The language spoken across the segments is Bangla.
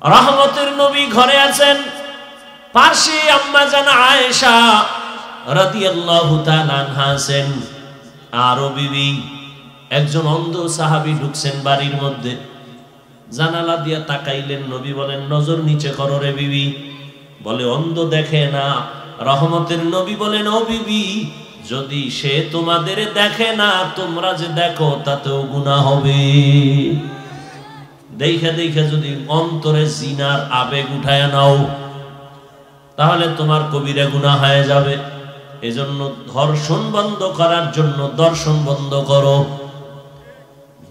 রহমতের নবী ঘরে আছেন, পাশে আম্মা জান আয়েশা রাদিয়াল্লাহু তাআলা আনহা আছেন, আরো বিবি একজন অন্ধ সাহাবী ঢুকছেন বাড়ির মধ্যে। জানালা দিয়া তাকাইলেন, নবী বলেন নজর নিচে করো রে বিবি। বলে অন্ধ দেখে না। রহমতের নবী বলেন ও বিবি, যদি সে তোমাদের দেখে না, তোমরা যে দেখো তাতেও গুনাহ হবে। দেখে দেখে যদি অন্তরে জিনার আবেগ উঠায় নাও, তাহলে তোমার কবিরা গুনাহ হয়ে যাবে। এজন্য ধর্ষণ বন্ধ করার জন্য দর্শন বন্ধ করো।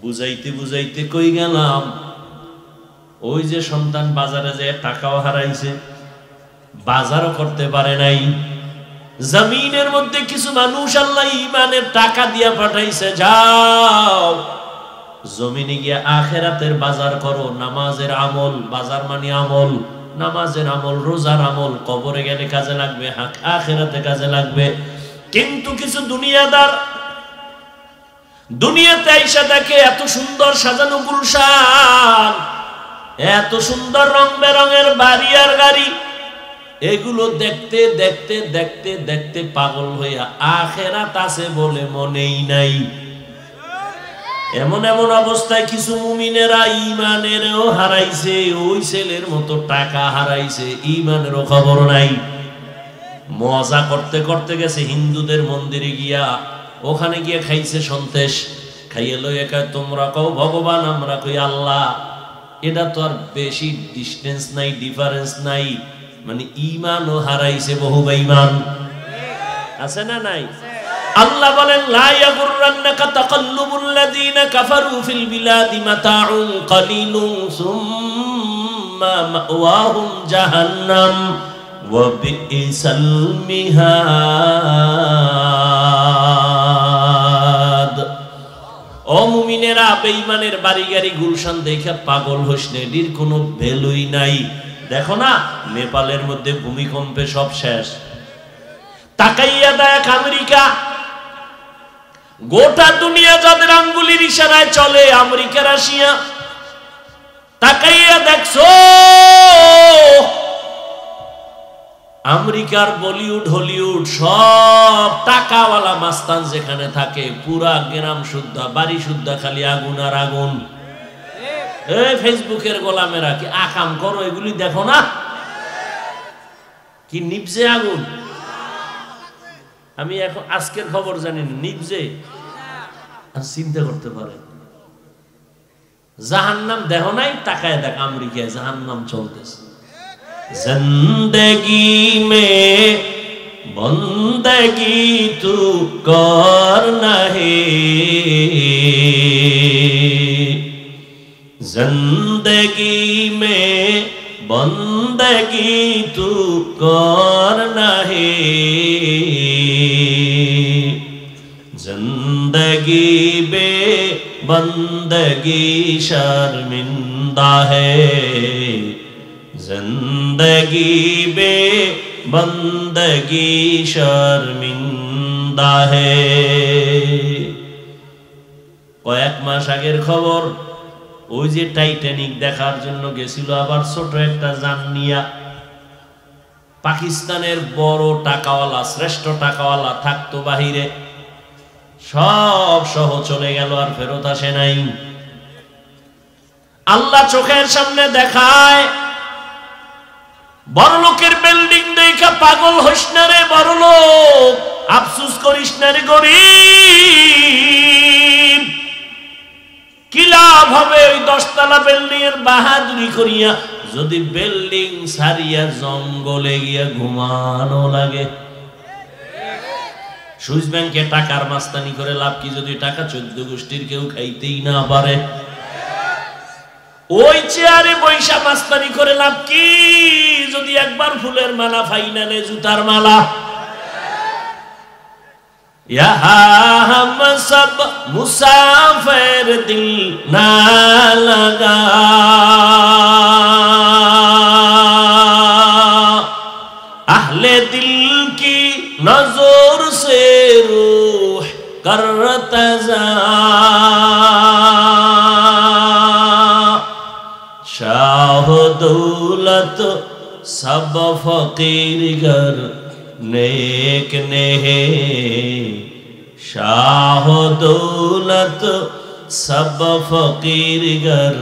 বুঝাইতে বুঝাইতে কই গেলাম, ওই যে সন্তান বাজারে যে টাকাও হারাইছে, বাজারও করতে পারে নাই। জমিনের মধ্যে কিছু মানুষ আল্লাহ ঈমানের টাকা দিয়া পাঠাইছে, যাও জমিনে গিয়ে আখিরাতের বাজার করো। নামাজের আমল, বাজার মানে আমল, নামাজের আমল, রোজার আমল, কবরে গেলে কাজে লাগবে, আখিরাতে কাজে লাগবে। কিন্তু কিছু দুনিয়াদার দুনিয়াতে আইসা দেখে এত সুন্দর সাজানো গুলশান, এত সুন্দর রং বেরঙের বাড়ি আর গাড়ি, এগুলো দেখতে দেখতে দেখতে দেখতে পাগল হইয়া আখিরাত আছে বলে মনেই নাই। এমন এমন অবস্থায় কিছু মুমিনেরা ঈমানেরও হারাইছে, ওই ছেলের মতো টাকা হারাইছে, ঈমানেরও খবর নাই। মজা করতে করতে গেছে হিন্দুদের মন্দিরে গিয়া, ওখানে গিয়ে খাইছে সন্তেষ, খাইয়ে লইয়া কয় তোমরা কও ভগবান, আমরা কই আল্লাহ। এটা তো আর বেশি ডিস্টেন্স নাই, ডিফারেন্স নাই। মানে ঈমানও হারাইছে বহু বেঈমান, আছে না নাই? আল্লাহ বলেন লা ইয়াগুররান্নাকা তাকাল্লুবুল লাযিনা কাফারু ফিল বিলাদি মাতাউন কালিলুন সুম্মা মাওয়াহুম জাহান্নাম ওয়া বিইসাল মিহাদ। ও মুমিনেরা, বেঈমানের বাড়ি গাড়ি গুলশান দেখে পাগল হইস না, এর কোনো ভ্যালুই নাই। দেখো না নেপালের মধ্যে ভূমিকম্পে সব শেষ। তাকাইয়া দেখ আমেরিকা, গোটা দুনিয়া যাদের আঙ্গুলির ইশারায় চলে, আমেরিকা রাশিয়া। তাকাইয়া দেখছো আমেরিকার বলিউড হলিউড সব টাকাওয়ালা মাস্তান যেখানে থাকে, পুরা গ্রাম শুদ্ধা, বাড়ি শুদ্ধা খালি আগুন আর আগুন। এই ফেসবুকের গোলামেরা কি আকাম করো, এগুলি দেখো না কি নিভজে আগুন? আমি এখন আজকের খবর জানি না, নিভজে চিন্তা করতে পারে। জাহান্নাম দেখো নাই? তাকায় দেখ আমেরিকায় জাহান্নাম চলতেছে। জিন্দেগি মে বন্দেগি তু করনা হে, जिंदगी में बंदगी तू करना है, जिंदगी बे बंदगी शर्मिंदा है, जिंदगी बे बंदगी शर्मिंदा है। কয়েক মাস আগের খবর, ওই যে টাইটানিক দেখার জন্য গেছিল আবার ছোট একটা যান নিয়া, পাকিস্তানের বড় টাকাওয়ালা, শ্রেষ্ঠ টাকাওয়ালা থাকতো বাহিরে, সব সহ চলে গেল, আর ফেরত আসে নাই। আল্লাহ চোখের সামনে দেখায়, বড় লোকের বিল্ডিং দেখা পাগল হইস না রে বড় লোক, আফসোস করিস না রে গরিব। কি লাভ হবে ওই 10 তলা বিল্ডিং এর বাহাদুরি করিয়া, যদি বিল্ডিং সারিয়া জঙ্গলে গিয়া ঘুমানো লাগে? সুইস ব্যাংকে টাকার মাস্তানি করে লাভ কি, যদি টাকা 14 গোষ্ঠীর কেউ খাইতেই না পারে? ওই চেয়ারে বৈশা মাস্তানি করে লাভ কি, যদি একবার ফুলের মালা, ফাইনালে জুতার মালা। यहाँ हम सब मुसाफिर दिल ना लगा, अहले दिल की नजर से रूह करता जा, शाह दौलत सब फकीर घर नेक नेहे शाह दौलत सब फकीर घर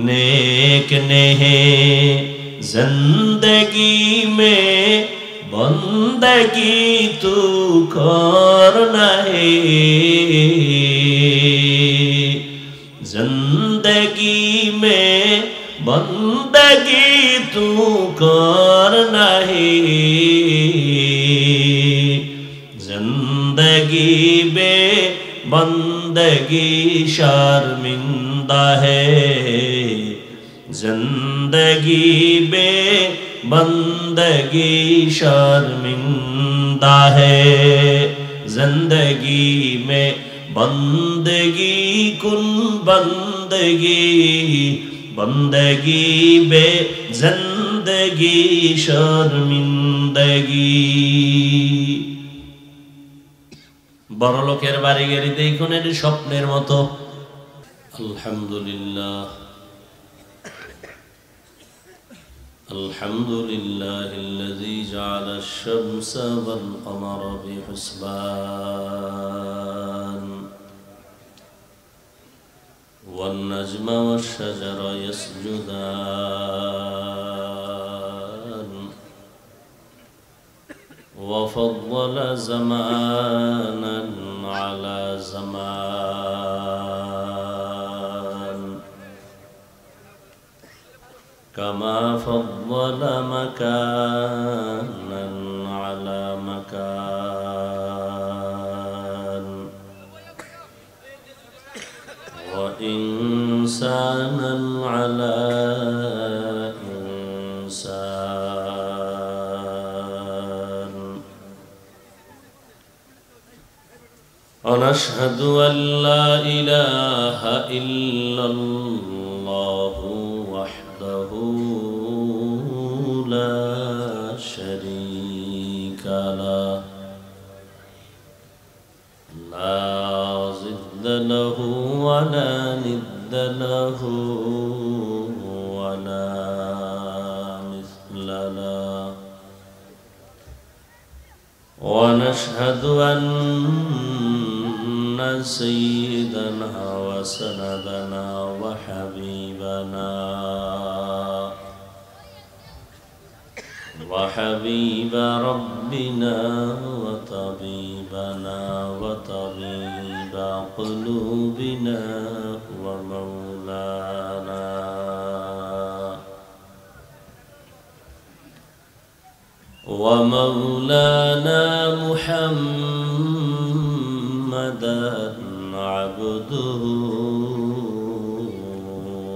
नेक नेहे जिंदगी में बंदगी तू करना है जिंदगी में बंदगी तू करना है जिंदगी बे बंदगी शर्मिंदा है जिंदगी बे बंदगी शर्मिंदा है जिंदगी में बंदगी कुन बंदगी बंदगी बे जिंदगी शर्मिंदगी बड़ लोकेर बाड़ी गाड़ी देखुन एटी स्वप्नेर मतो अल्हम्दुलिल्लाह अल्हम्दुलिल्लाहिल्लज़ी जअल अश-शम्स वल क़मर बिहुस्बान वन नज्म वश-शजर यसजुदान वफ़द्दल ज़मानन अला ज़मान कमा फद्दल मकानन अला मकान व इंसानन अला इंसान वनशहदु अन ला इलाहा इल्लल्लाह वहदहु ला शरीका लह ला ज़िद्द लहु वला निद्द लहु वला मिस्ल लह ونشهد أن سيدنا وسندنا وحبيب ربنا وطبيبنا وطبيب قلوبنا ومولانا محمدا عبده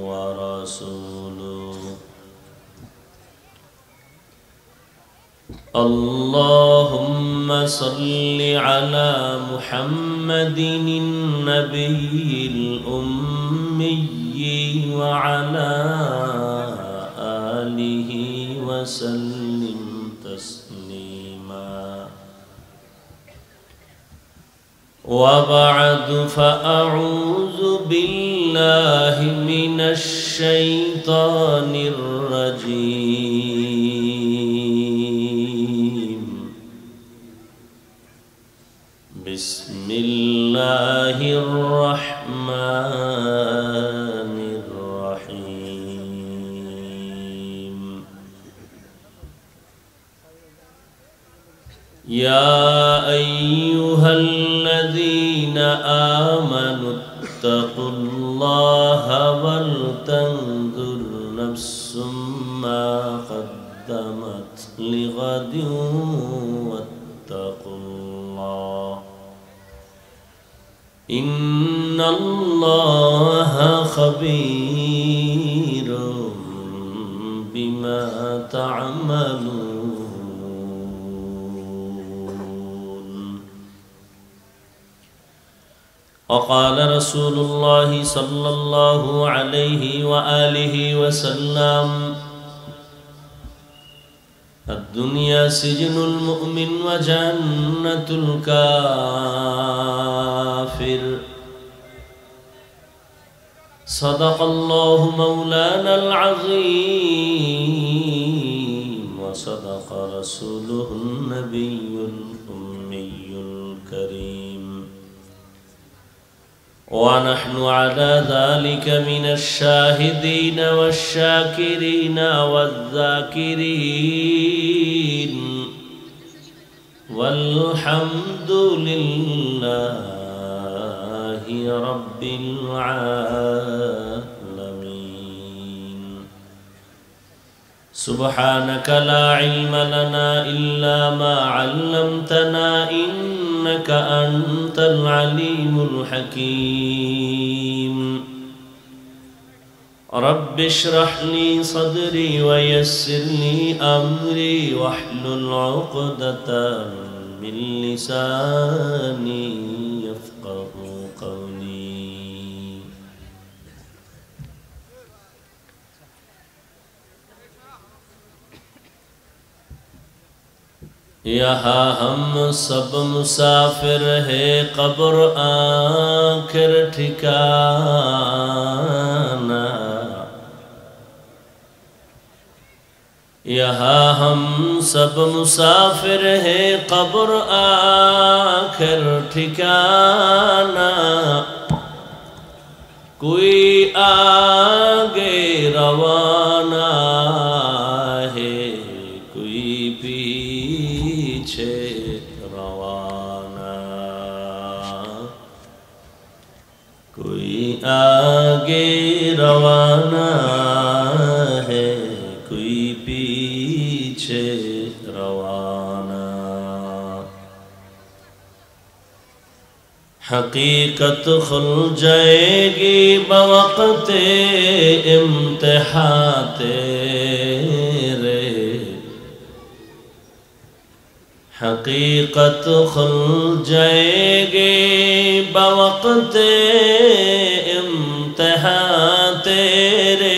ورسوله اللهم صل على محمد النبي الأمي وعلى آله وسلم تسليما وبعد فأعوذ بالله من الشيطان الرجيم بسم الله الرحمن الرحيم يا أيها الذين آمنوا اتقوا الله ولتنظر نفس ما قدمت لغد واتقوا الله إن الله خبير بما تعملون وقال رسول الله صلى الله عليه وآله وسلم الدنيا سجن المؤمن وجنة الكافر صدق الله مولانا العظيم وصدق رسوله النبي الأمي الكريم ونحن على ذلك من الشاهدين والشاكرين والذاكرين والحمد لله رب العالمين سبحانك لا علم لنا إلا ما علمتنا إنك أنت العليم الحكيم رب اشرح لي صدري ويسر لي أمري واحلل عقدة من لساني يفقه قولي یہاں ہم سب مسافر ہیں قبر آخر ٹھکانہ یہاں ہم سب مسافر ہیں قبر آخر ٹھکانہ کوئی آگے روانہ ہے کوئی پیچھے روانہ کوئی آگے روانہ ہے کوئی پیچھے روانہ حقیقت کھل جائے گی بوقت امتحان تیرے حقیقت کھل جائے گی بوقت امتحان تیرے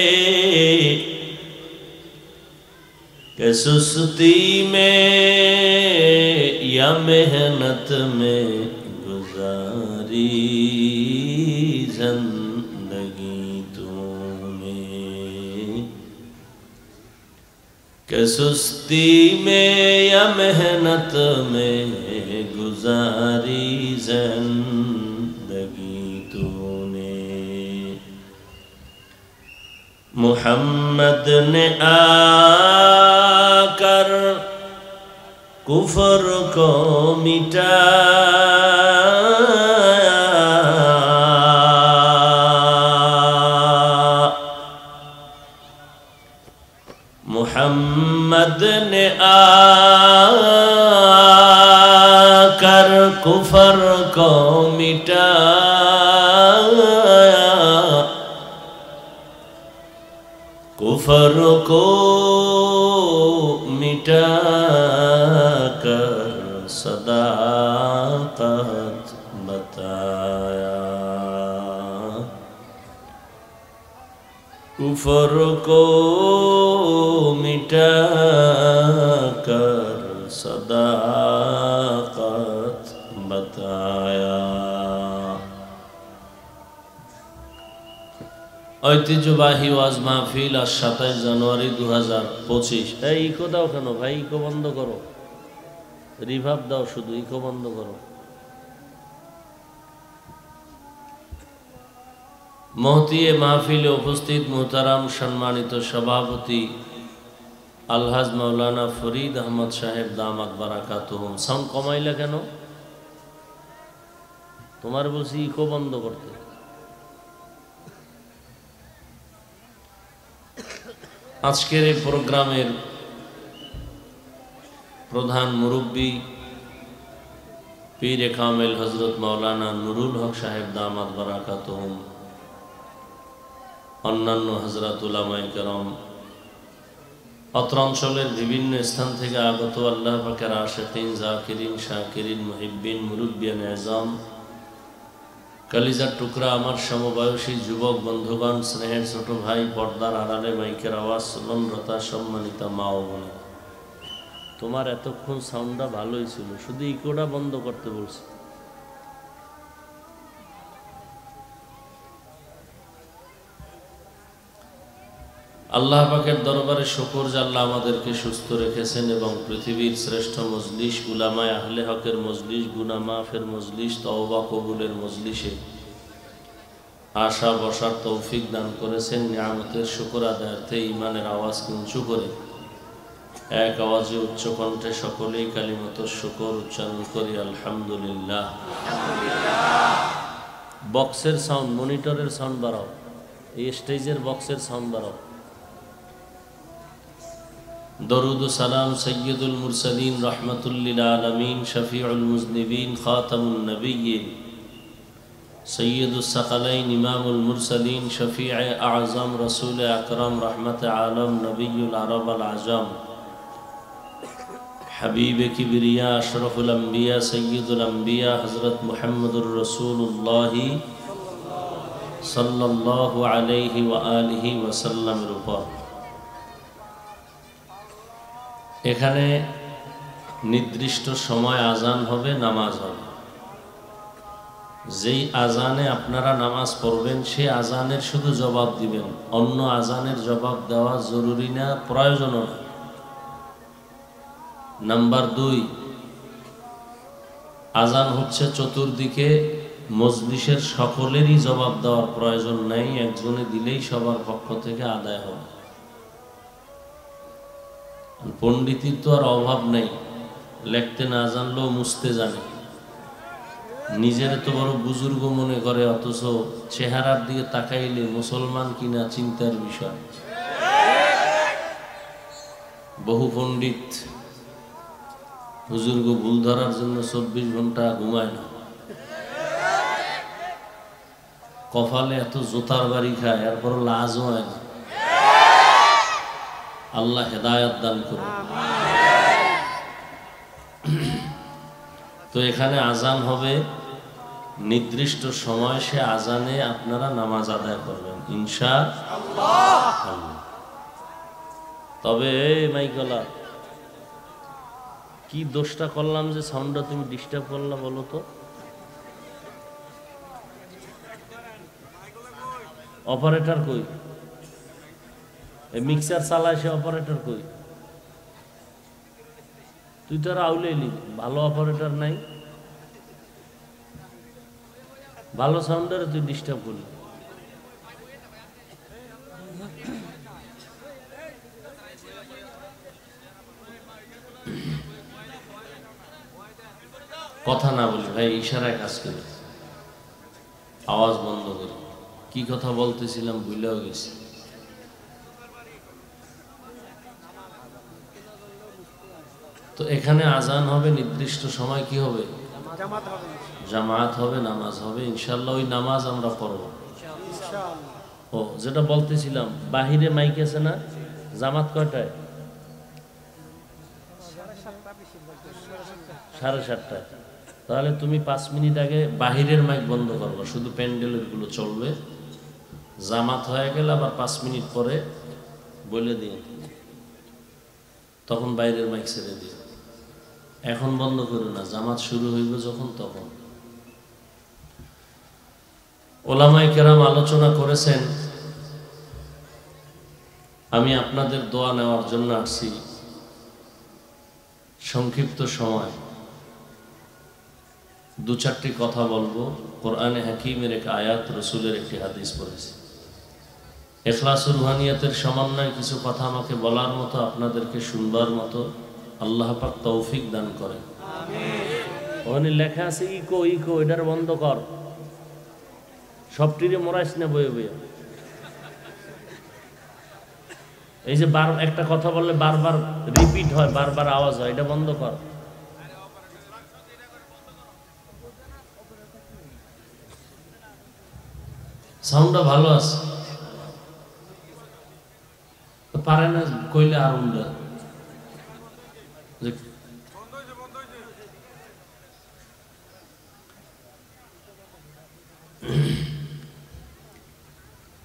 کہ سستی میں یا محنت میں گزاری زندگی تو نے کہ سستی میں یا محنت میں گزاری زندگی تو نے محمد نے آ کر کفر کو مٹایا محمد نے آ کر کفر کو مٹایا کفر کو مٹا کر صداقت بتایا کفر کو مٹا کر صداقت بتایا ঐতিহ্যবাহী ওয়াজ মাহফিল আজ 27 জানুয়ারি 2025 এই ইকো দাও কেন ভাই ইকো বন্ধ করো রিভাব দাও শুধু ইকো বন্ধ করো মহতিয়ে মাহফিলে উপস্থিত মোহতারাম সম্মানিত সভাপতি আলহাজ মাওলানা ফরিদ আহমদ সাহেব দামাত বারাকাতুহুম সাউন্ড কমাইলা কেন তোমার বলছি ইকো বন্ধ করতে আজকের এই প্রোগ্রামের প্রধান মুরব্বী পীর কামেল হযরত মাওলানা নুরুল হক সাহেব দামাত বারাকাতুহুম অন্যান্য হযরত উলামায়ে কেরাম অত্র অঞ্চলের বিভিন্ন স্থান থেকে আগত আল্লাহ পাকের আশিকিন জাকিরিন শাকিরিন মুহিব্বিন মুরব্বিয়ান আযম কলিজার টুকরা আমার সমবয়সী যুবক বন্ধুগণ স্নেহের ছোট ভাই পর্দার আড়ালে মাইকের আওয়াজ শ্রবণরতা সম্মানিতা মা ও বোন তোমার এতক্ষণ সাউন্ডটা ভালোই ছিল শুধু ইকোটা বন্ধ করতে বলছি আল্লাহ পাকের দরবারে শুকর যে আল্লাহ আমাদেরকে সুস্থ রেখেছেন এবং পৃথিবীর শ্রেষ্ঠ মজলিস উলামায়ে আহলে হকের মজলিস, গুনাহ মাফের মজলিস, তওবা কবুলের মজলিসে আশা বসার তৌফিক দান করেছেন। নিয়ামতের শুকর আদায়ার্থে ইমানের আওয়াজকে উঁচু করে এক আওয়াজে উচ্চ কণ্ঠে সকলেই কালিমাতুশ শুকর উচ্চারণ করি, আলহামদুলিল্লাহ। বক্সের সাউন্ড, মনিটরের সাউন্ড বাড়াও, এই স্টেজের বক্সের সাউন্ড বাড়াও। দরুদ ও সালাম সৈয়দুল মুরসালিন রহমাতুল লিল আলামিন শফিউল মুজনিবিন খাতামুন নবিয়্যিন সৈয়দুস সাকালাইন ইমামুল মুরসালিন শফিয়ে আযম রাসূল আকরাম রহমতে আলম নবিয়ুল আরব আল আজম হাবিবে কিবরিয়া আশরাফুল আম্বিয়া সৈয়দুল আম্বিয়া হযরত মুহাম্মদুর রাসূলুল্লাহ সাল্লাল্লাহু আলাইহি ওয়া আলিহি ওয়াসাল্লামের উপর এখানে নির্দিষ্ট সময় আজান হবে, নামাজ হবে। যেই আজানে আপনারা নামাজ পড়বেন সেই আজানের শুধু জবাব দিবেন, অন্য আজানের জবাব দেওয়া জরুরি না, প্রয়োজনও না। নাম্বার 2, আজান হচ্ছে চতুর্দিকে, মজলিসের সকলেরই জবাব দেওয়ার প্রয়োজন নাই, একজনে দিলেই সবার পক্ষ থেকে আদায় হবে। পণ্ডিতের তো আর অভাব নেই, লিখতে না জানলেও মুছতে জানে, নিজের তো বড় বুজুর্গ মনে করে, অথচ চেহারার দিকে তাকাইলে মুসলমান কিনা চিন্তার বিষয়। বহু পণ্ডিত বুজুর্গ ভুল ধরার জন্য 24 ঘন্টা ঘুমায় না, কপালে এত জোতার বাড়ি খায়, এরপর লাজও হয় না। আল্লাহ হেদায়েত দান করুন। তো এখানে আজান হবে নির্দিষ্ট সময়, সে আজানে আপনারা নামাজ আদায় করবেন ইনশাআল্লাহ। তবে মাইকলা কি দোষটা করলাম যে সাউন্ডটা তুমি ডিস্টার্ব করলা বলো তো? অপারেটর কই? মিক্সার চালায় সে অপারেটর কই? তুই তো আর আউলেলি, ভালো অপারেটর নাই, ভালো সাউন্ডারে তুই ডিস্টার্ব করলি। কথা না বলি ভাই, ইশারায় কাজ করি, আওয়াজ বন্ধ করি। কি কথা বলতেছিলাম ভুলেও গেছি। তো এখানে আজান হবে নির্দিষ্ট সময়, কি হবে? জামাত হবে, নামাজ হবে ইনশাআল্লাহ। ওই নামাজ আমরা পড়ব। ও যেটা বলতেছিলাম, বাহিরে মাইক আছে না? জামাত কয়টায়? 7:30টায়। তাহলে তুমি 5 মিনিট আগে বাহিরের মাইক বন্ধ করবো, শুধু প্যান্ডেলের গুলো চলবে। জামাত হয়ে গেলে আবার 5 মিনিট পরে বলে দিয়ে, তখন বাইরের মাইক ছেড়ে দিয়ে। এখন বন্ধ করো না, জামাত শুরু হইবে যখন তখন। ওলামায়ে কেরাম আলোচনা করেছেন, আমি আপনাদের দোয়া নেওয়ার জন্য আসছি। সংক্ষিপ্ত সময় 2-4টি কথা বলবো। কোরআনে হাকিমের এক আয়াত, রসুলের একটি হাদিস পড়েছি। ইখলাসুর রুহানিয়াতের সমন্বয়ে কিছু কথা আমাকে বলার মতো, আপনাদেরকে শুনবার মতো আল্লাহ পাক তৌফিক দান করে। ওখানে লেখা আছে ইকো ইকো, এটার বন্ধ কর। সবটিরে মোরাইস না বয়ে বয়ে। এই যে একটা কথা বললে বারবার রিপিট হয়, বারবার আওয়াজ হয়, এটা বন্ধ কর। সাউন্ডটা ভালো আছে, পারে না কইলে আর উল্টা।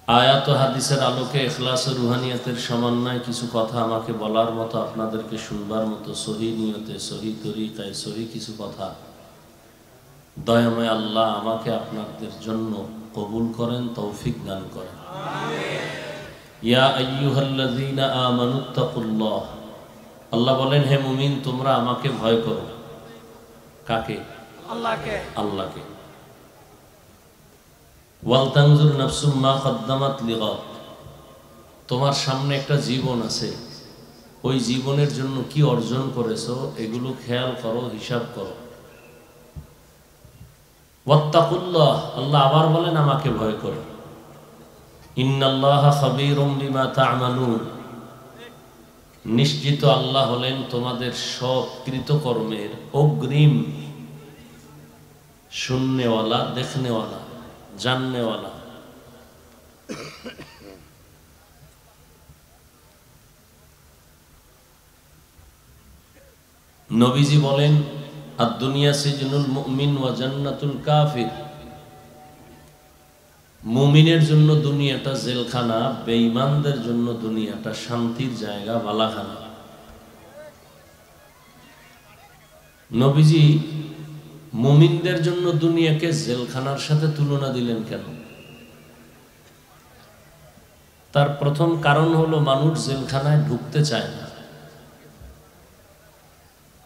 আয়াত ও হাদিসের আলোকে ইখলাসের রুহানিয়াতের সমন্বয়ে কিছু কথা আমাকে বলার মতো, আপনাদেরকে শুনবার মতো, সহি নিয়তে, সহি তরিকায়, সহি কিছু কথা দয়াময় আল্লাহ আমাকে আপনাদের জন্য কবুল করেন, তৌফিক দান করেন। ইয়া আইয়ুহাল্লাযীনা আমানুত্তাকুল্লাহ, আল্লাহ বলেন হে মুমিন তোমরা আমাকে ভয় করো। কাকে? আল্লাহকে। আল্লাহকে। ওয়াল তানজুর নাফসুম মা কদ্দামাত লিগাদ, তোমার সামনে একটা জীবন আছে, ওই জীবনের জন্য কি অর্জন করেছো এগুলো খেয়াল করো, হিসাব করো। ওয়াত্তাকুল্লাহ, আল্লাহ আবার বলেন আমাকে ভয় করো। ইন্নাল্লাহা খাবীরুম বিমা তা'মালুন, নিশ্চিত আল্লাহ হলেন তোমাদের সব কৃতকর্মের অগ্রিম শুননেওয়ালা, দেখনেওয়ালা, জাননেওয়ালা। নবীজি বলেন আদ-দুনিয়া সিজনুল মুমিন ওয়া জান্নাতুল কাফির, মুমিনের জন্য দুনিয়াটা জেলখানা, বেঈমানদের জন্য দুনিয়াটা শান্তির জায়গা, বালাখানা। নবীজি মুমিনদের জন্য দুনিয়াকে জেলখানার সাথে তুলনা দিলেন কেন? তার প্রথম কারণ হলো মানুষ জেলখানায় ঢুকতে চায় না।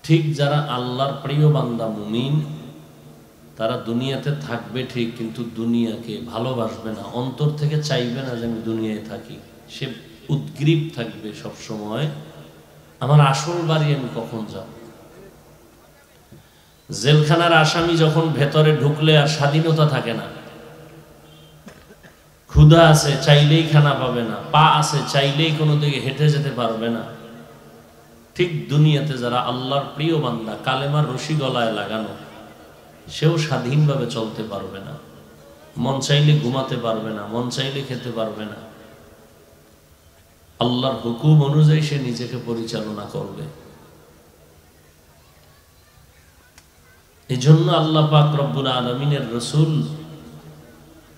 ঠিক যারা আল্লাহর প্রিয় বান্দা মুমিন, তারা দুনিয়াতে থাকবে ঠিক, কিন্তু দুনিয়াকে ভালোবাসবে না, অন্তর থেকে চাইবে না যে আমি দুনিয়ায় থাকি। সে উদ্গ্রীব থাকবে সব সময়, আমার আসল বাড়ি আমি কখন যাব। জেলখানার আসামি যখন ভেতরে ঢুকলে আর স্বাধীনতা থাকে না। ক্ষুধা আছে, চাইলেই খানা পাবে না। পা আছে, চাইলেই কোনো দিকে হেঁটে যেতে পারবে না। ঠিক দুনিয়াতে যারা আল্লাহর প্রিয় বান্দা, কালেমার রশি গলায় লাগানো, সেও স্বাধীনভাবে চলতে পারবে না। মন চাইলে ঘুমাতে পারবে না, মন চাইলে খেতে পারবে না। আল্লাহর হুকুম অনুযায়ী সে নিজেকে পরিচালনা করবে। এজন্য আল্লাহ পাক রব্বুল আলামিনের রাসূল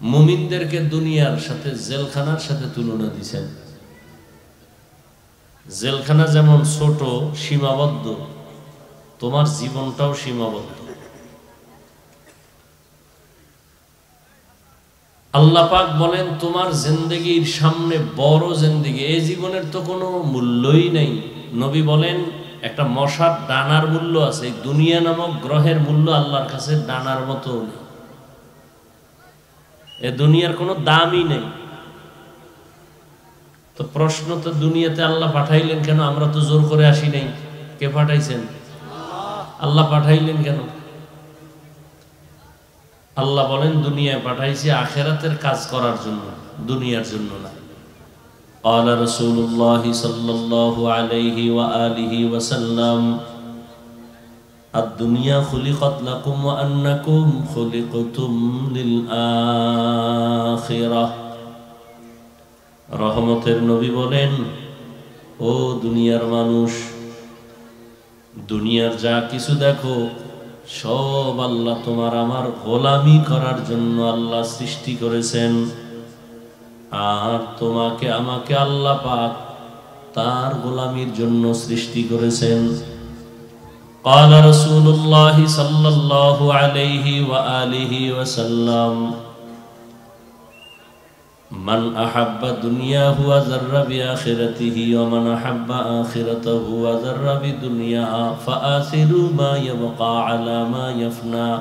মুমিনদেরকে দুনিয়ার সাথে জেলখানার সাথে তুলনা দিয়েছেন। জেলখানা যেমন ছোট, সীমাবদ্ধ, তোমার জীবনটাও সীমাবদ্ধ। আল্লাহ পাক বলেন তোমার জিন্দেগির সামনে বড় জিন্দেগি, এই জীবনের তো কোনো মূল্যই নেই। নবী বলেন একটা মশার ডানার মূল্য আছে, এই দুনিয়া নামক গ্রহের মূল্য আল্লাহর কাছে ডানার মতো নেই। এ দুনিয়ার কোনো দামই নেই। তো প্রশ্ন তো দুনিয়াতে আল্লাহ পাঠাইলেন কেন? আমরা তো জোর করে আসি নাই। কে পাঠাইছেন? আল্লাহ পাঠাইলেন কেন? আল্লাহ বলেন দুনিয়ায় পাঠাইছি আখিরাতের কাজ করার জন্য, দুনিয়ার জন্য না। قال رسول الله صلى الله عليه وآله وسلم الدنيا خلقت لكم وأنكم خلقتم للآخرة। রহমতের নবী বলেন ও দুনিয়ার মানুষ, দুনিয়ার যা কিছু দেখো সব আল্লাহ তোমার আমার গোলামি করার জন্য আল্লাহ সৃষ্টি করেছেন। আর তোমাকে আমাকে আল্লাহ পাক তার গোলামির জন্য সৃষ্টি করেছেন। قال رسول الله صلى الله عليه وآله وسلم من أحب دنياه وذر بآخرته ومن أحب آخرته وذر بدنياه فآثروا ما يبقى على ما يفنى।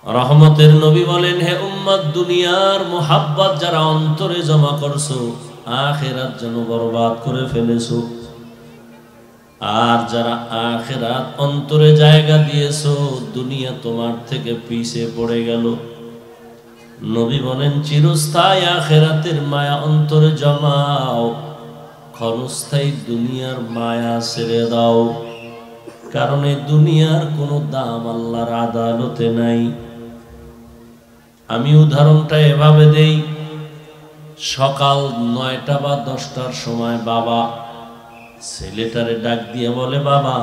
রহমতের নবী বলেন হে উম্মত, দুনিয়ার মোহাব্বত যারা অন্তরে জমা করছো, আখিরাত যেন বরবাদ করে ফেলেছো। আর যারা আখিরাত অন্তরে জায়গা দিয়েছো, দুনিয়া তোমার থেকে পিছে পড়ে গেল। নবী বলেন চিরস্থায়ী আখিরাতের মায়া অন্তরে জমাও, ক্ষণস্থায়ী দুনিয়ার মায়া ছেড়ে দাও। কারণ এই দুনিয়ার কোনো দাম আল্লাহর আদালতে নাই। আমি উদাহরণটা এভাবে দেই, সকাল 9টা বা 10টার সময় বাবা ছেলেটারে ডাক দিয়ে বলে, বাবা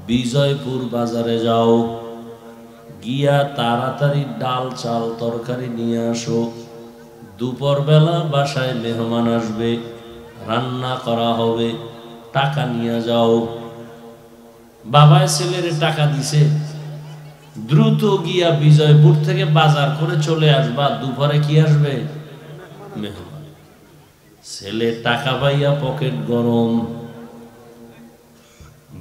বিজয়পুর বাজারে যাও, গিয়া তাড়াতাড়ি ডাল চাল তরকারি নিয়ে আসো, দুপুরবেলা বাসায় মেহমান আসবে, রান্না করা হবে, টাকা নিয়ে যাও। বাবায় ছেলেরে টাকা দিছে, দ্রুত গিয়া বিজয়পুর থেকে বাজার করে চলে আসবা, দুপুরে কি আসবে? মেহমান। ছেলে টাকা পাইয়া পকেট গরম,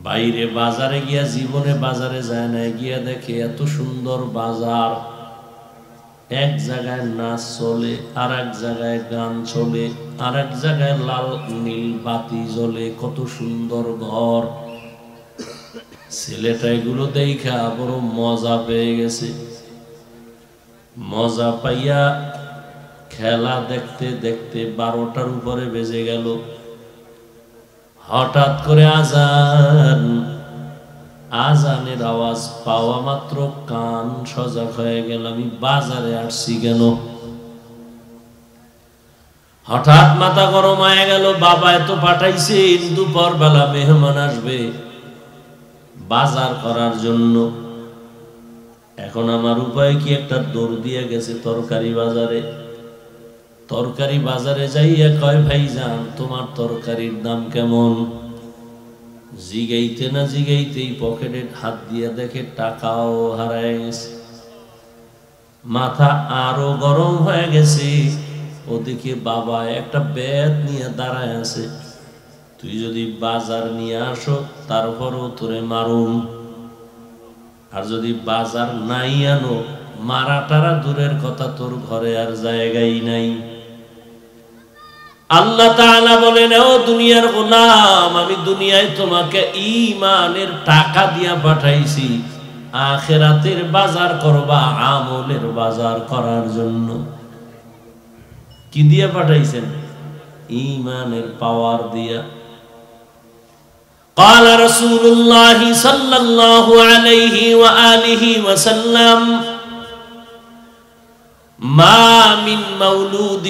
বাইরে বাজারে গিয়া, জীবনে বাজারে যায় না, গিয়া দেখে এত সুন্দর বাজার, এক জায়গায় নাচ চলে, আর এক জায়গায় গান চলে, আর এক জায়গায় লাল নীল বাতি জ্বলে, কত সুন্দর ঘর। ছেলেটা এগুলো দেখা বড় মজা পেয়ে গেছে। মজা পাইয়া খেলা দেখতে দেখতে 12টার উপরে বেজে গেল। হঠাৎ করে আজান, আজানের আওয়াজ পাওয়া মাত্র কান সজাগ হয়ে গেল, আমি বাজারে আসছি কেন? হঠাৎ মাথা গরম হয়ে গেল, বাবা এত পাঠাইছে, দুপুর বেলা মেহমান আসবে বাজার করার জন্য। এখন আমার উপায় কি? একটা দৌড় দিয়ে গেছে তরকারি বাজারে। তরকারি বাজারে যাইয়া কয়, ভাইজান তোমার তরকারির দাম কেমন? জিগাইতে না জিগাইতেই পকেটে হাত দিয়ে দেখে টাকাও হারায় গেছে। মাথা আরো গরম হয়ে গেছে। ওদিকে বাবা একটা ব্যাগ নিয়ে দাঁড়ায় আছে, তুই যদি বাজার নিয়ে আসো তারপরও তোরে মারুম, আর যদি বাজার নাই আনো মারা টারা দূরের কথা, তোর ঘরে আর জায়গাই নাই। আল্লাহ তাআলা বলেন, ও দুনিয়ার গোলাম, আমি দুনিয়ায় তোমাকে ঈমানের টাকা দিয়া পাঠাইছি, আখিরাতের বাজার করবা, আমলের বাজার করার জন্য। কি দিয়ে পাঠাইছেন? ঈমানের পাওয়ার দিয়া। قال رسول الله صلى الله عليه وآله وسلم ما من مولود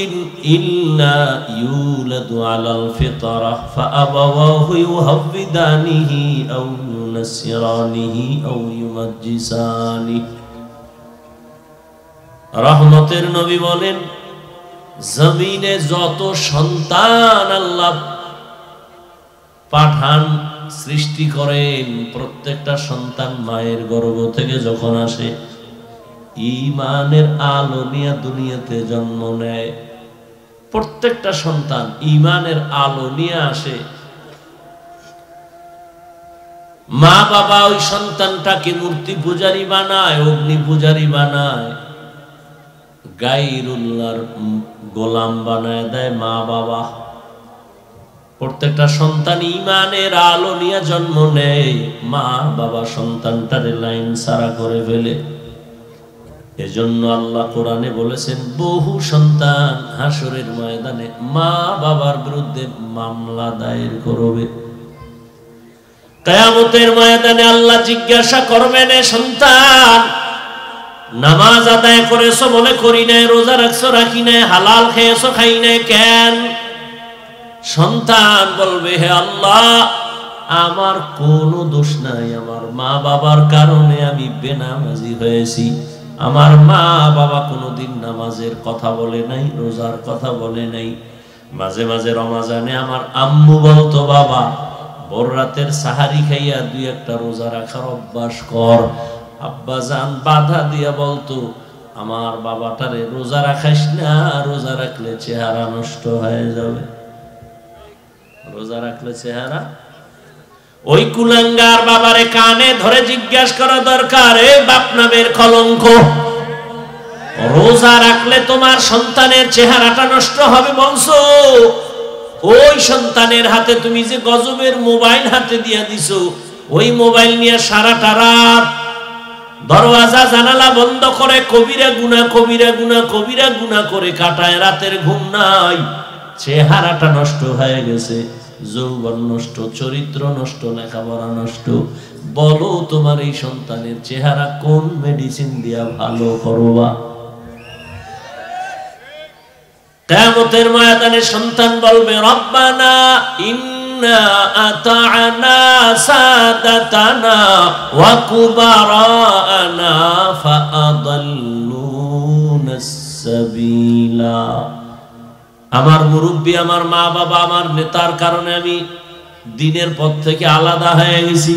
إلا يولد على الفطرة فأبواه يهودانه أو ينصرانه أو يمجسانه। রহমতের নবী বলেন, জমিনে যত সন্তান আল্লাহ পাঠান, সৃষ্টি করেন, প্রত্যেকটা সন্তান মায়ের গর্ভ থেকে যখন আসে ঈমানের আলো নিয়ে দুনিয়াতে জন্ম নেয়। প্রত্যেকটা সন্তান ঈমানের আলো নিয়ে আসে। মা বাবা ওই সন্তানটাকে মূর্তি পূজারী বানায়, অগ্নি পূজারী বানায়, গায়রুল্লাহর গোলাম বানায় দেয় মা বাবা। প্রত্যেকটা সন্তান ঈমানের আলো নিয়ে জন্ম নেয়, মা বাবা সন্তানটারে লাইন সারা করে ফেলে। এজন্য আল্লাহ কোরআনে বলেছেন, বহু সন্তান হাসরের ময়দানে মা বাবার বিরুদ্ধে মামলা দায়ের করবে। কিয়ামতের ময়দানে আল্লাহ জিজ্ঞাসা করবেন, এ সন্তান নামাজ আদায় করেছো বলে করি নাই, রোজা রাখছো রাখি নাই, হালাল খেয়েছো খাই নাই কেন? সন্তান বলবে, হে আল্লাহ, আমার কোনো দোষ নাই, আমার মা বাবার কারণে আমি বেনামাজি হয়েছি। আমার মা বাবা কোনোদিন নামাজের কথা বলে নাই, রোজার কথা বলে নাই। মাঝে মাঝে রমজানে আমার আম্মু বলতো, বাবা ভোর রাতের সাহারি খাইয়া দুই একটা রোজা রাখার অভ্যাস কর। আব্বা জান বাধা দিয়া বলতো, আমার বাবাটারে রোজা রাখাইস না, রোজা রাখলে চেহারা নষ্ট হয়ে যাবে, রোজা রাখলে চেহারা। ওই কুলাঙ্গার বাবারে কানে ধরে জিজ্ঞাসা করা দরকার, এ বাপ নামের কলঙ্ক, রোজা রাখলে তোমার সন্তানের চেহারাটা নষ্ট হবে বলছো? ওই সন্তানের হাতে তুমি যে গজবের মোবাইল হাতে দিয়া দিছো, ওই মোবাইল নিয়ে সারাটা রাত দরওয়াজা জানালা বন্ধ করে কবিরা গুনাহ কবিরা গুনাহ কবিরা গুনাহ করে কাটায়, রাতের ঘুম নাই, চেহারাটা নষ্ট হয়ে গেছে, যৌবন নষ্ট, চরিত্র নষ্ট, লেখাপড়া নষ্ট। বলো তোমার এই সন্তানের চেহারা কোন মেডিসিন দিয়া ভালো করবা? কিয়ামতের ময়দানে সন্তান বলবে, রব্বানা ইন্না আতা'না সাদাতানা ওয়া কুবারানা ফাআদাল্লুনাস সাবিলা। আমার মুরব্বী, আমার মা বাবা, আমার নেতার কারণে আমি দিনের পথ থেকে আলাদা হয়ে গেছি।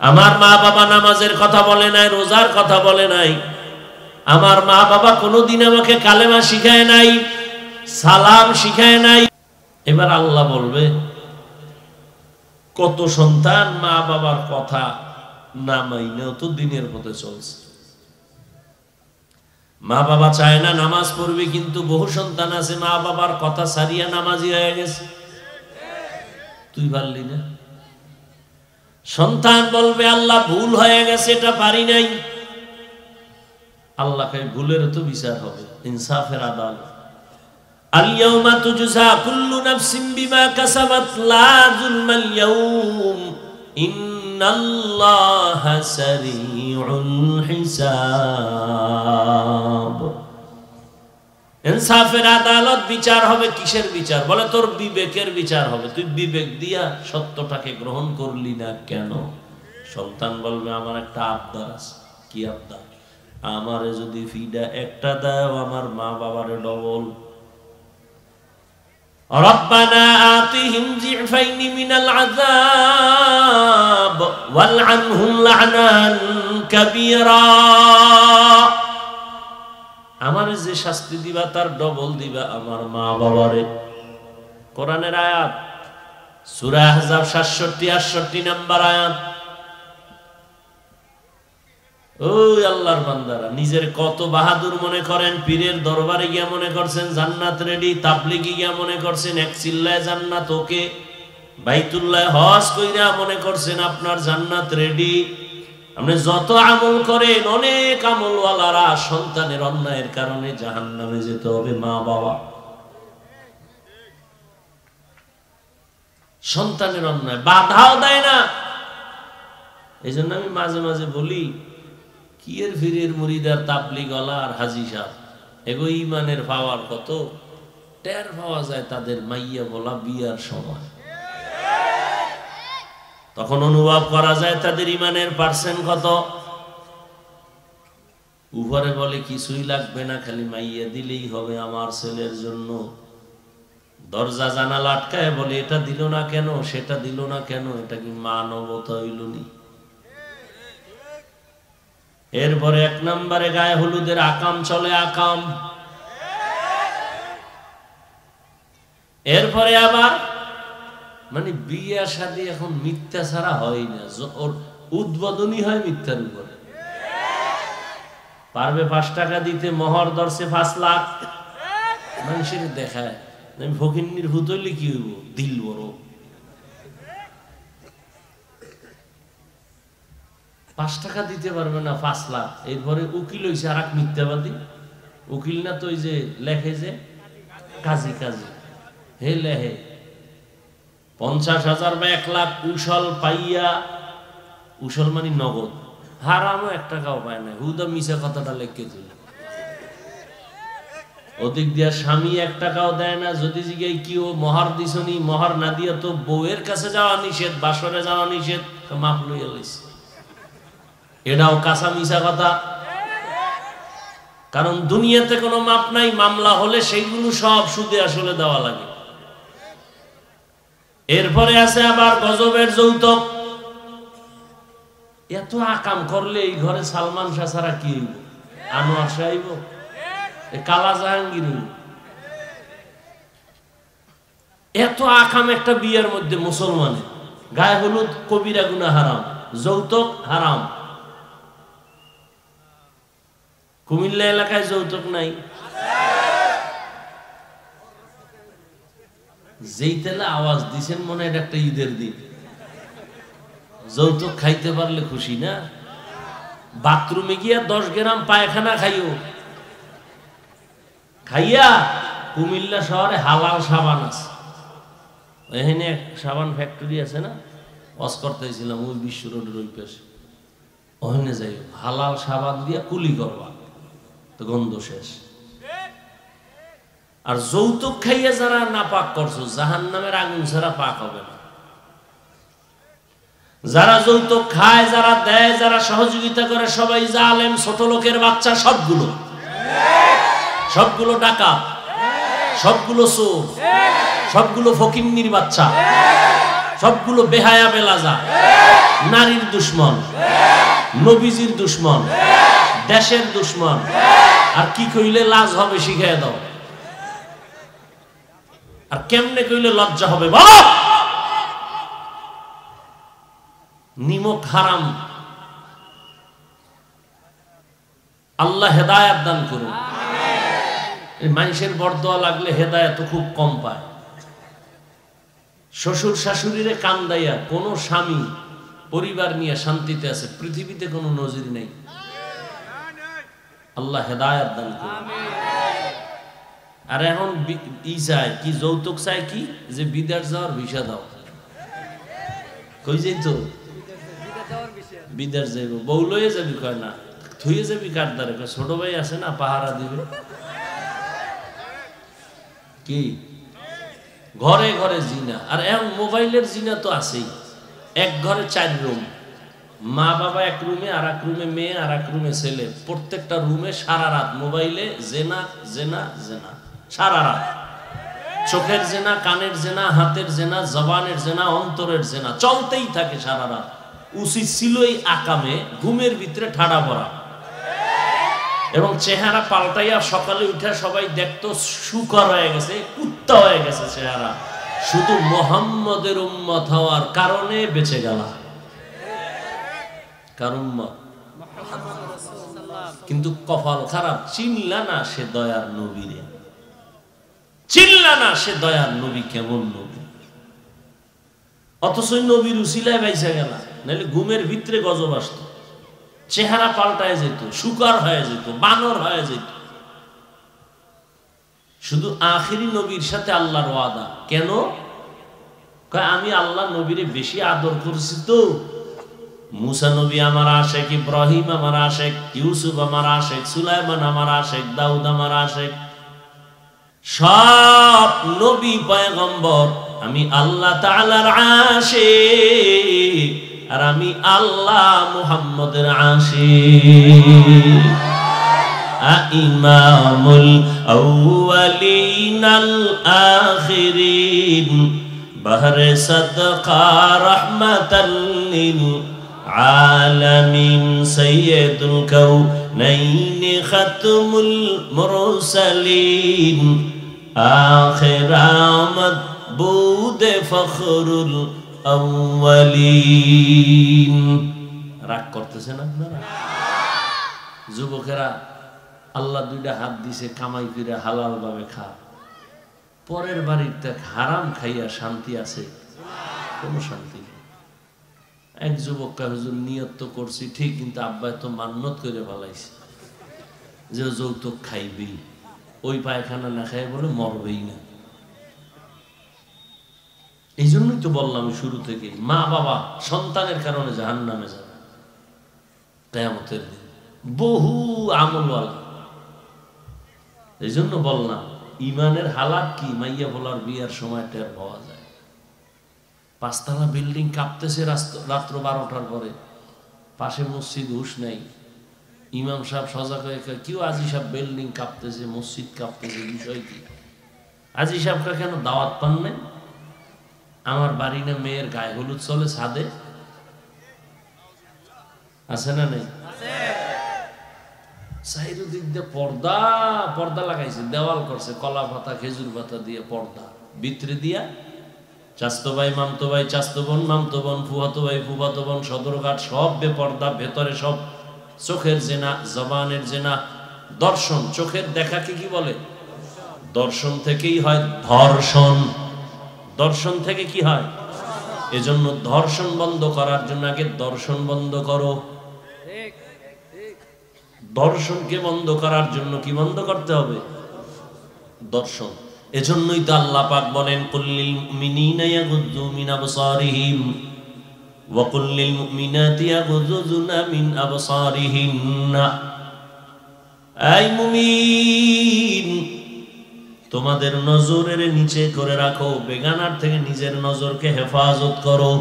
আমার মা বাবা নামাজের কথা বলে নাই, রোজার কথা বলে নাই। আমার মা বাবা কোনোদিন আমাকে কালেমা শিখায় নাই। সালাম শিখায় নাই। এবার আল্লাহ বলবে কত সন্তান মা বাবার কথা না মাইনেও তো দিনের পথে চলছে। মা বাবা চায় না নামাজ পড়বে, কিন্তু বহু সন্তান আছে মা বাবার কথা সারিয়া নামাজি হয়ে গেছে। তুই পারলি না। সন্তান বলবে আল্লাহ ভুল হয়ে গেছে, এটা পারি নাই। আল্লাহকে ভুলের তো বিচার হবে, ইনসাফের আদালত। আল ইয়াউমা তুজজা কুল্লু নাফসিন বিমা কাসাবাত লা যুলমাল ইয়াউম ইন্নাল্লাহা সারিউল হিসাব। ইনসাফের আদালত, বিচার হবে। কিসের বিচার? বলে তোর বিবেকের বিচার হবে। তুই বিবেক দিয়া সত্যটাকে গ্রহণ করলি না কেন? সন্তান বলবে আমার একটা আবদার আছে। কি আবদার? আমারে যদি ফিডা একটা দাও, আমার মা বাবারে ডবল। রব্বানা আতিহিম যিফাইনি মিনাল আযাব ওয়ালআনহুম লা'নান কাবীরা। আমার যে শাস্তি দিবা তার ডবল দিবা আমার মা বাবারে। কোরআনের আয়াত, সূরা আহজাব 67-68 নম্বর আয়াত। ওই আল্লাহর বান্দারা নিজের কত বাহাদুর মনে করেন। পীরের দরবারে গিয়া মনে করছেন জান্নাত রেডি, তাবলিগে গিয়া মনে করছেন এক চিল্লায় জান্নাত ওকে, বাইতুল্লাহ হজ কইরা মনে করছেন আপনার জান্নাত রেডি। আপনি যত আমল করেন, অনেক আমলওয়ালারা সন্তানের অন্যায়ের কারণে জাহান্নামে যেতে হবে। মা বাবা সন্তানের অন্যায় বাধাও দেয় না। এই জন্য আমি মাঝে মাঝে বলি, কিয়ের ফিরের মুরিদার তাবলিগওয়ালা আর হাজি সাহেব এগো ইমানের পাওয়ার কত টের পাওয়া যায় তাদের মাইয়া বলা বিয়ার সময়। তখন অনুভব করা যায় তাদের ইমানের পার্সেন্ট কত। উপরে বলে কিছুই লাগবে না, খালি মাইয়া দিলেই হবে আমার ছেলের জন্য। দরজা জানালা আটকায় বলে এটা দিল না কেন, সেটা দিল না কেন, এটা কি মানবতা হইল নি? এরপরে এক নম্বরে গায়ে হলুদের আকাম চলে, আকাম। এরপরে আবার মানে বিয়ে শাদী এখন মিথ্যা ছাড়া হয় না, ওর উদ্বোধনী হয় মিথ্যার উপরে। পারবে 5 টাকা দিতে, মোহর ধরছে 5 লাখ। মানুষের দেখায় আমি ফকিন্নির ভূত হইলে কি হইব, দিল বড়। 5 টাকা দিতে পারবে না, 5 লাখ। এরপরে উকিল হইছে আর এক মিথ্যাবাদী। উকিল না তো ওই যে লেখে যে কাজী, কাজী হে লেহে 50,000 বা 1 লাখ উসল পাইয়া, উসল মানে নগদ, হারামও 1 টাকাও পায় না। হুদা মিশা কথাটা লেখকে দিল। ওদিক দিয়া স্বামী 1 টাকাও দেয় না। যদি জিজ্ঞাই কি ও মহার দিছনি, মহার না দিয়া তো বউয়ের কাছে যাওয়া নিষেধ, বাসরে যাওয়া নিষেধ, তো মাপ লইয়া লইছে। এটাও কাঁচা মিশা কথা। কারণ দুনিয়াতে কোনো মাপ নাই। মামলা হলে সেইগুলো সব সুদে আসলে দেওয়া লাগে। এরপরে আছে আবার গজবের যৌতুক। এত আকাম করলে এই ঘরে সালমান শাহ ছাড়া কি হইব? আনোয়ার শাহ হইব? কালা জাহাঙ্গীর হইব? এত আকাম একটা বিয়ের মধ্যে মুসলমানের। গায়ে হলুদ কবিরা গুনাহ হারাম, যৌতুক হারাম। কুমিল্লা এলাকায় যৌতুক নাই। যেই তেলে আওয়াজ দিছেন মনে হয় এটা একটা ঈদের দিন। যৌতুক খাইতে পারলে খুশি না? বাথরুমে গিয়া 10 গ্রাম পায়খানা খাইও, খাইয়া কুমিল্লা শহরে হালাল সাবান আছে। এখানে এক সাবান ফ্যাক্টরি আছে না, ওয়াজ করতেছিলাম ওই বিশ্ব রোডের ওই পাশে। ওখানে যাই হালাল সাবান দিয়া কুলি করবা, তো গন্ধ শেষ। আর যৌতুক খাইয়া যারা নাপাক করছো, জাহান্নামের আগুন ছাড়া পাক হবে না। যারা যৌতুক খায়, যারা দেয়, যারা সহযোগিতা করে, সবাই জালেম, ছোট লোকের বাচ্চা। সবগুলো ডাকাত, সবগুলো চোর, সবগুলো ফকিন্নির বাচ্চা, সবগুলো বেহায়া বেলাজা, নারীর দুশ্মন, নবীজির দুশ্মন, দেশের দুশ্মন। আর কি কইলে লাজ হবে শিখাই দাও। আর কেমনে কইলে লজ্জা হবে বলো? নিমক হারাম। আল্লাহ হেদায়েত দান করুন। এই মানুষের বরদোয়া লাগলে হেদায়েত খুব কম পায়। শ্বশুর শাশুড়িরে কান্দাইয়া কোন স্বামী পরিবার নিয়ে শান্তিতে আছে পৃথিবীতে কোনো নজির নেই। আল্লাহ হেদায়েত দান করুন। আর এখন ই চায় কি, যৌতুক চায় কি, যে বিদেশ যাওয়ার ভিসা দাও। কই যাইতো? বিদেশ যাইব। বউ লয়ে যাবি? কয় না। থুয়ে যাবি কার দ্বারে? ছোট ভাই আছে না, পাহারা দিবে। কি ঘরে ঘরে জিনা। আর এখন মোবাইলের জিনা তো আছেই। এক ঘরে 4 রুম, মা বাবা এক রুমে, আর এক রুমে মেয়ে, আর এক রুমে ছেলে। প্রত্যেকটা রুমে সারা রাত মোবাইলে জেনা জেনা জেনা, সারা রাত। চোখের জেনা, কানের জেনা, হাতের জেনা, জবানের জেনা, অন্তরের জেনা চলতেই থাকে সারা রাত। উচিত ছিল এই আকামে ঘুমের ভিতরে ঠাড়া পড়া এবং চেহারা পাল্টাইয়া সকালে উঠে সবাই দেখতো শুকর হয়ে গেছে, কুত্তা হয়ে গেছে চেহারা। শুধু মুহাম্মদের উম্মত হওয়ার কারণে বেঁচে গেল। কার উম্মত? কিন্তু কপাল খারাপ, চিনলা না সে দয়ার নবীরে, চিনলা না সে দয়ার নবী কেমন নবী। অথচ নবীর উসিলায় বাইসা গেল, নাহলে ঘুমের ভিতরে গজব আসতো, চেহারা পাল্টায় যেত, শুকর হয়ে যেত, বানর হয়ে যেত। শুধু আখিরি নবীর সাথে আল্লাহর ওয়াদা। কেন? আমি আল্লাহ নবীরে বেশি আদর করছি তো। মুসা নবী আমার আশেক, ইব্রাহিম আমার আশেক, ইউসুফ আমার আশেক, সুলাইমান আমার আশেক, দাউদ আমার আশেক। সব নবী পয়গম্বর আমি আল্লাহ তাআলার আশিক, আর আমি আল্লাহ মুহাম্মদের আশিক। ইমামুল আউয়ালিনাল আখিরিন বাহরে সাদকা রাহমাতাল লিল আলামিন সাইয়্যিদুল কাউনাইন খাতমুল মুরসালিন আখিরামত বুদে ফখরুল আউয়ালিন। রাগ করতেছেন আপনারা? যুবকেরা, আল্লাহ 2টা হাত দিছে, কামাই করে হালাল ভাবে খা। পরের বাড়িতে হারাম খাইয়া শান্তি আছে? কোনো শান্তি নেই। এক যুবক হুজুর নিয়ত তো করছি ঠিক, কিন্তু আব্বাই তো মান্নত করে ফেলাইছে যে যৌতুক খাইবেই, ওই পায়খানা না খাই বলে মরবেই না। এই জন্যই তো বললাম শুরু থেকে, মা বাবা সন্তানের কারণে জাহান্নামে যাবে কিয়ামতের দিন, বহু আমলওয়ালা। এই জন্য বললাম ইমানের হালাত কি মাইয়া বলার বিয়ার সময় টের পাওয়া যায়। 5 তলা বিল্ডিং কাঁপতেছে রাত্র 12টার পরে, পাশে মসজিদ, হুশ নাই। ইমাম সাহেব সজাগ হয়ে কেউ আজি সাহেব বিল্ডিং কাঁপতেছে, মসজিদ কাঁপতেছে, বিষয় কি? আজি সাহেবকে কেন দাওয়াত পান নাই? আমার বাড়ি না মেয়ের গায়ে হলুদ চলে ছাদে, আছে না নেই? চারিদিক দিয়ে পর্দা পর্দা লাগাইছে, দেওয়াল করছে কলা পাতা খেজুর পাতা দিয়ে পর্দা, ভিতরে দিয়া চাস্তো ভাই মামতো ভাই, চাস্তো বোন মামতো বোন, ফুফাতো ভাই ফুফাতো বোন, সদরঘাট সব বেপর্দা, ভেতরে সব চোখের জেনা, জবানের জেনা, দর্শন। চোখের দেখাকে কি বলে? দর্শন থেকেই হয় ধর্ষণ। দর্শন থেকে কি হয়? এজন্য ধর্ষণ বন্ধ করার জন্য আগে দর্শন বন্ধ করো। দর্শনকে বন্ধ করার জন্য কি বন্ধ করতে হবে? দর্শন। এজন্যই তো আল্লাহ পাক বলেন কুল্লিল মুমিনিনা ইয়াগুদ্দু মিন আবসারিহিম ওয়া কুল্লিল মুমিনাতি ইয়াগুদ্দুনা মিন আবসারিহিন্না। এই মুমিন, তোমাদের নজরের নিচে করে রাখো, বেগানার থেকে নিজের নজরকে হেফাজত করো।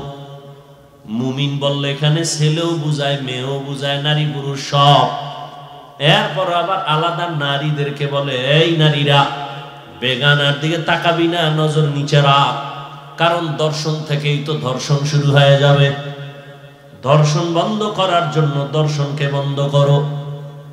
মুমিন বললে এখানে ছেলেও বুঝায়, মেয়েও বুঝায়, নারী পুরুষ সব। এরপর আবার আলাদা নারীদেরকে বলে, এই নারীরা বেগানার দিকে তাকাবি না, নজর নিচে রাখ। কারণ দর্শন থেকেই তো ধর্ষণ শুরু হয়ে যাবে। ধর্ষণ বন্ধ করার জন্য দর্শনকে বন্ধ করো।